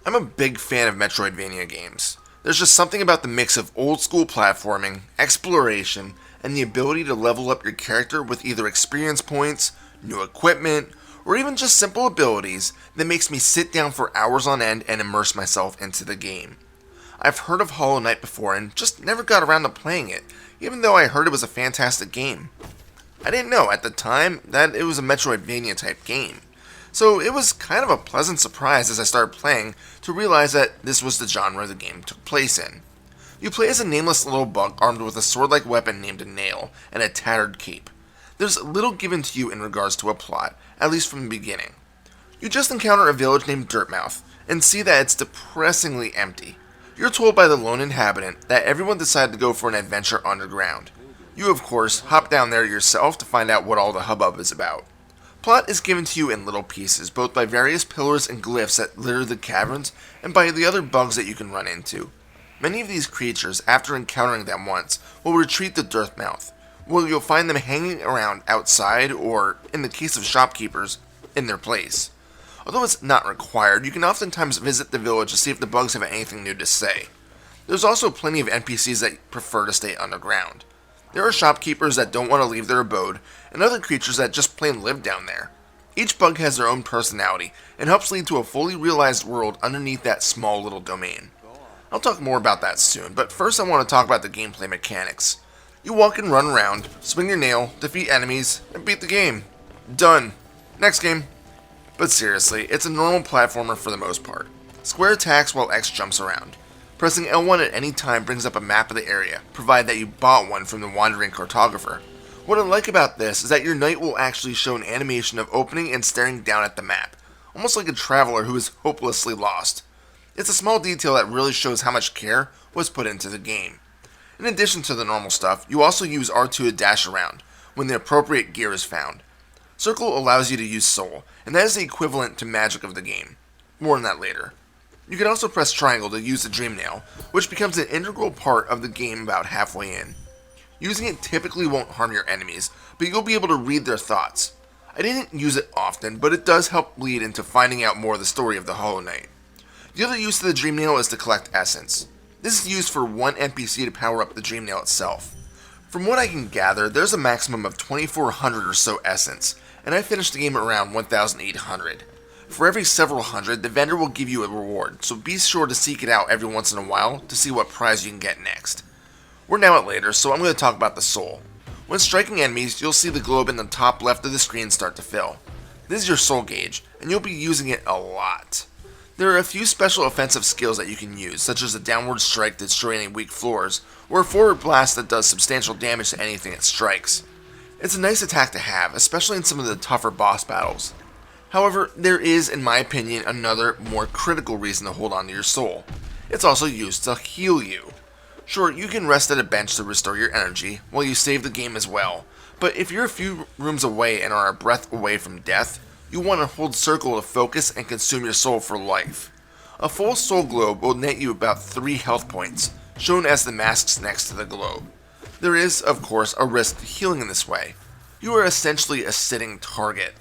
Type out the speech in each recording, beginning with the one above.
I'm a big fan of Metroidvania games. There's just something about the mix of old school platforming, exploration, and the ability to level up your character with either experience points, new equipment, or even just simple abilities that makes me sit down for hours on end and immerse myself into the game. I've heard of Hollow Knight before and just never got around to playing it, even though I heard it was a fantastic game. I didn't know at the time that it was a Metroidvania type game. So it was kind of a pleasant surprise as I started playing to realize that this was the genre the game took place in. You play as a nameless little bug armed with a sword-like weapon named a nail and a tattered cape. There's little given to you in regards to a plot, at least from the beginning. You just encounter a village named Dirtmouth and see that it's depressingly empty. You're told by the lone inhabitant that everyone decided to go for an adventure underground. You, of course, hop down there yourself to find out what all the hubbub is about. Plot is given to you in little pieces, both by various pillars and glyphs that litter the caverns, and by the other bugs that you can run into. Many of these creatures, after encountering them once, will retreat to Dirtmouth, where you'll find them hanging around outside, or, in the case of shopkeepers, in their place. Although it's not required, you can oftentimes visit the village to see if the bugs have anything new to say. There's also plenty of NPCs that prefer to stay underground. There are shopkeepers that don't want to leave their abode, and other creatures that just plain live down there. Each bug has their own personality, and helps lead to a fully realized world underneath that small little domain. I'll talk more about that soon, but first I want to talk about the gameplay mechanics. You walk and run around, swing your nail, defeat enemies, and beat the game. Done. Next game. But seriously, it's a normal platformer for the most part. Square attacks while X jumps around. Pressing L1 at any time brings up a map of the area, provided that you bought one from the wandering cartographer. What I like about this is that your knight will actually show an animation of opening and staring down at the map, almost like a traveler who is hopelessly lost. It's a small detail that really shows how much care was put into the game. In addition to the normal stuff, you also use R2 to dash around, when the appropriate gear is found. Circle allows you to use Soul, and that is the equivalent to magic of the game. More on that later. You can also press triangle to use the Dream Nail, which becomes an integral part of the game about halfway in. Using it typically won't harm your enemies, but you'll be able to read their thoughts. I didn't use it often, but it does help lead into finding out more of the story of the Hollow Knight. The other use of the Dream Nail is to collect essence. This is used for one NPC to power up the Dream Nail itself. From what I can gather, there's a maximum of 2,400 or so essence, and I finished the game around 1,800. For every several hundred, the vendor will give you a reward, so be sure to seek it out every once in a while to see what prize you can get next. We're now at later, so I'm going to talk about the soul. When striking enemies, you'll see the globe in the top left of the screen start to fill. This is your soul gauge, and you'll be using it a lot. There are a few special offensive skills that you can use, such as a downward strike to destroy any weak floors, or a forward blast that does substantial damage to anything it strikes. It's a nice attack to have, especially in some of the tougher boss battles. However, there is, in my opinion, another, more critical reason to hold on to your soul. It's also used to heal you. Sure, you can rest at a bench to restore your energy, while you save the game as well, but if you're a few rooms away and are a breath away from death, you want to hold circle to focus and consume your soul for life. A full soul globe will net you about 3 health points, shown as the masks next to the globe. There is, of course, a risk to healing in this way. You are essentially a sitting target.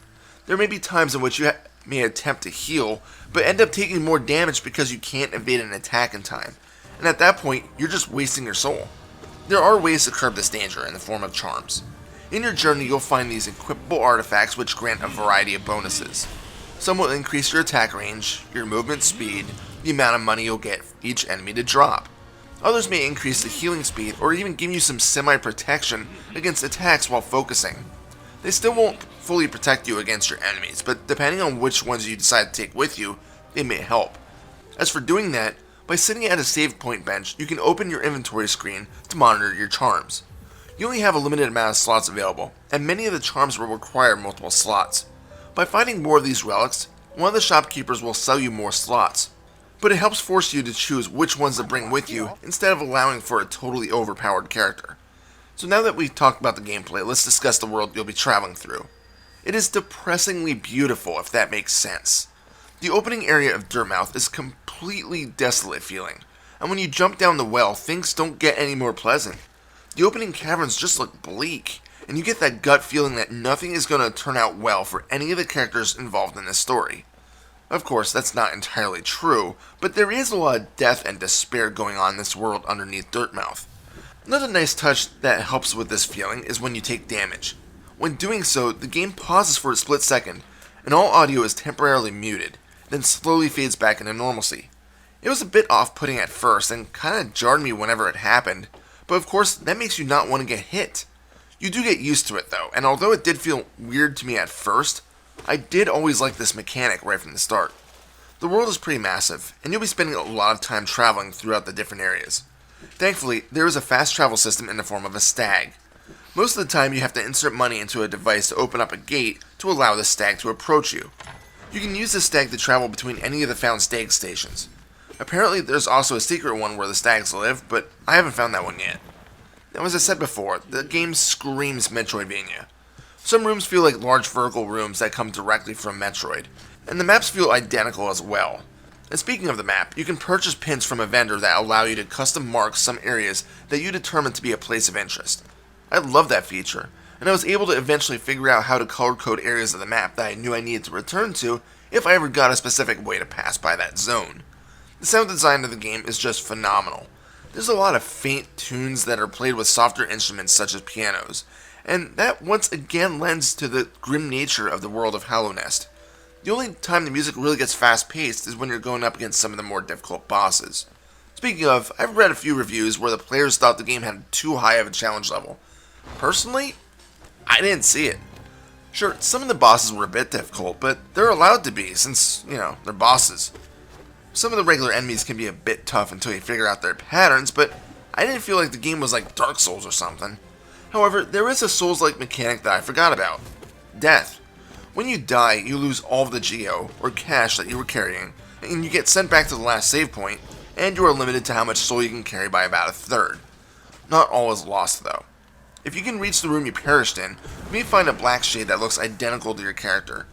There may be times in which you may attempt to heal, but end up taking more damage because you can't evade an attack in time, and at that point, you're just wasting your soul. There are ways to curb this danger in the form of charms. In your journey, you'll find these equipable artifacts which grant a variety of bonuses. Some will increase your attack range, your movement speed, the amount of money you'll get for each enemy to drop. Others may increase the healing speed or even give you some semi-protection against attacks while focusing. They still won't fully protect you against your enemies, but depending on which ones you decide to take with you, they may help. As for doing that, by sitting at a save point bench, you can open your inventory screen to monitor your charms. You only have a limited amount of slots available, and many of the charms will require multiple slots. By finding more of these relics, one of the shopkeepers will sell you more slots. but it helps force you to choose which ones to bring with you instead of allowing for a totally overpowered character. So now that we've talked about the gameplay, let's discuss the world you'll be traveling through. It is depressingly beautiful, if that makes sense. The opening area of Dirtmouth is completely desolate feeling, and when you jump down the well, things don't get any more pleasant. The opening caverns just look bleak, and you get that gut feeling that nothing is going to turn out well for any of the characters involved in this story. Of course, that's not entirely true, but there is a lot of death and despair going on in this world underneath Dirtmouth. Another nice touch that helps with this feeling is when you take damage. When doing so, the game pauses for a split second, and all audio is temporarily muted, then slowly fades back into normalcy. It was a bit off-putting at first, and kinda jarred me whenever it happened, but of course, that makes you not want to get hit. You do get used to it though, and although it did feel weird to me at first, I did always like this mechanic right from the start. The world is pretty massive, and you'll be spending a lot of time traveling throughout the different areas. Thankfully, there is a fast travel system in the form of a stag. Most of the time you have to insert money into a device to open up a gate to allow the stag to approach you. You can use the stag to travel between any of the found stag stations. Apparently there's also a secret one where the stags live, but I haven't found that one yet. Now, as I said before, the game screams Metroidvania. Some rooms feel like large vertical rooms that come directly from Metroid, and the maps feel identical as well. And speaking of the map, you can purchase pins from a vendor that allow you to custom mark some areas that you determine to be a place of interest. I love that feature, and I was able to eventually figure out how to color code areas of the map that I knew I needed to return to if I ever got a specific way to pass by that zone. The sound design of the game is just phenomenal. There's a lot of faint tunes that are played with softer instruments such as pianos, and that once again lends to the grim nature of the world of Hollow Nest. The only time the music really gets fast-paced is when you're going up against some of the more difficult bosses. Speaking of, I've read a few reviews where the players thought the game had too high of a challenge level. Personally, I didn't see it. Sure, some of the bosses were a bit difficult, but they're allowed to be since, they're bosses. Some of the regular enemies can be a bit tough until you figure out their patterns, but I didn't feel like the game was like Dark Souls or something. However, there is a Souls-like mechanic that I forgot about. Death. When you die, you lose all of the geo, or cash that you were carrying, and you get sent back to the last save point, and you are limited to how much soul you can carry by about a third. Not all is lost though. If you can reach the room you perished in, you may find a black shade that looks identical to your character.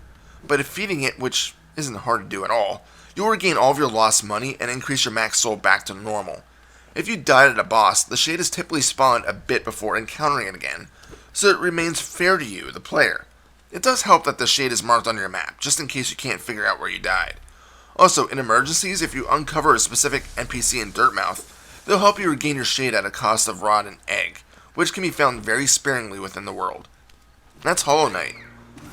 By defeating it, which isn't hard to do at all, you'll regain all of your lost money and increase your max soul back to normal. If you died at a boss, the shade is typically spawned a bit before encountering it again, so it remains fair to you, the player. It does help that the shade is marked on your map, just in case you can't figure out where you died. Also, in emergencies, if you uncover a specific NPC in Dirtmouth, they'll help you regain your shade at a cost of rod and egg, which can be found very sparingly within the world. That's Hollow Knight.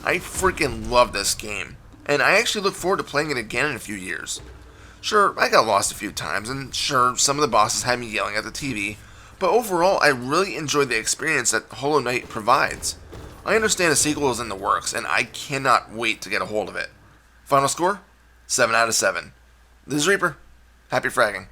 I freaking love this game, and I actually look forward to playing it again in a few years. Sure, I got lost a few times, and sure, some of the bosses had me yelling at the TV, but overall, I really enjoyed the experience that Hollow Knight provides. I understand a sequel is in the works, and I cannot wait to get a hold of it. Final score? 7 out of 7. This is Reaper. Happy fragging.